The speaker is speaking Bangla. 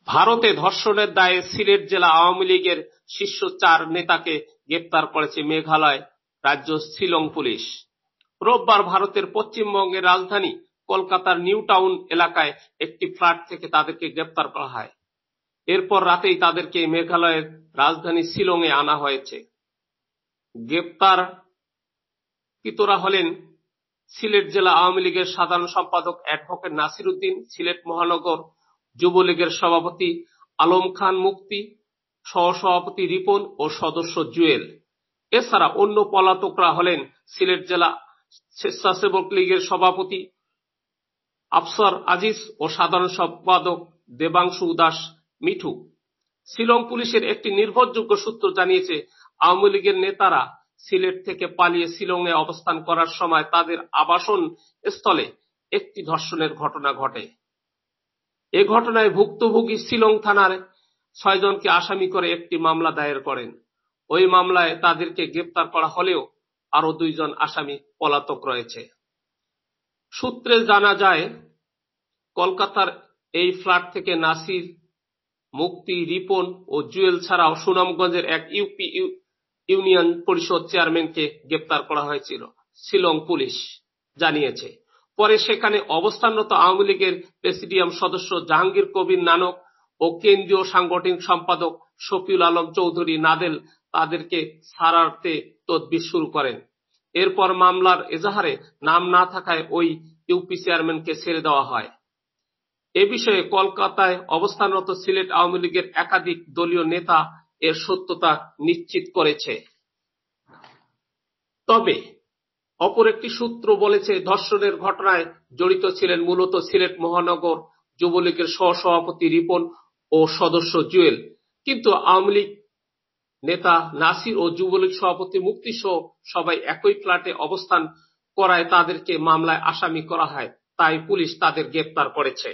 ভারতে ধর্ষণের দায়ে সিলেট জেলা আওয়ামী লীগের শীর্ষ 4 নেতাকে গ্রেপ্তার করেছে মেঘালয় রাজ্য শিলং পুলিশ। রোববার ভারতের পশ্চিমবঙ্গের রাজধানী কলকাতার নিউ টাউন এলাকায় একটি ফ্ল্যাট থেকে তাদেরকে গ্রেপ্তার করা হয়। এরপর রাতেই তাদেরকে মেঘালয়ের রাজধানী শিলংয়ে আনা হয়েছে। গ্রেপ্তারকৃতরা হলেন সিলেট জেলা আওয়ামী লীগের সাধারণ সম্পাদক অ্যাডভোকেট নাসির উদ্দিন, সিলেট মহানগর যুবলীগের সভাপতি আলম খান মুক্তি, সহসভাপতি রিপন ও সদস্য জুয়েল। এছাড়া অন্য পলাতকরা হলেন সিলেট জেলা স্বেচ্ছাসেবক লীগের সভাপতি আফসার আজিজ ও সাধারণ সম্পাদক দেবাংশু দাস মিঠু। শিলং পুলিশের একটি নির্ভরযোগ্য সূত্র জানিয়েছে, আওয়ামী লীগের নেতারা সিলেট থেকে পালিয়ে শিলংয়ে অবস্থান করার সময় তাদের আবাসন স্থলে একটি ধর্ষণের ঘটনা ঘটে। এ ঘটনায় ভুক্তভোগী শিলং থানার 6 জনকে আসামি করে একটি মামলা দায়ের করেন। ওই মামলায় তাদেরকে গ্রেপ্তার করা হলেও আরো 2 জন আসামি পলাতক রয়েছে। সূত্রে জানা যায়, কলকাতার এই ফ্ল্যাট থেকে নাসির, মুক্তি, রিপন ও জুয়েল ছাড়াও সুনামগঞ্জের এক ইউপি ইউনিয়ন পরিষদ চেয়ারম্যানকে গ্রেপ্তার করা হয়েছিল, শিলং পুলিশ জানিয়েছে। পরে সেখানে অবস্থানরত আওয়ামী লীগের প্রেসিডিয়াম সদস্য জাহাঙ্গীর কবির নানক ও কেন্দ্রীয় সাংগঠনিক সম্পাদক শফিউল আলম চৌধুরী নাদেল তাদেরকে ছাড়াতে তদবির শুরু করেন। এরপর মামলার এজাহারে নাম না থাকায় ওই ইউপি চেয়ারম্যানকে ছেড়ে দেওয়া হয়। এ বিষয়ে কলকাতায় অবস্থানরত সিলেট আওয়ামী লীগের একাধিক দলীয় নেতা এর সত্যতা নিশ্চিত করেছে। তবে অপর একটি সূত্র বলেছে, ধর্ষণের ঘটনায় জড়িত ছিলেন মূলত সিলেট মহানগর যুবলীগের সহসভাপতি রিপন ও সদস্য জুয়েল। কিন্তু আওয়ামী লীগ নেতা নাসির ও যুবলীগ সভাপতি মুক্তি সহ সবাই একই ফ্ল্যাটে অবস্থান করায় তাদেরকে মামলায় আসামি করা হয়, তাই পুলিশ তাদের গ্রেপ্তার করেছে।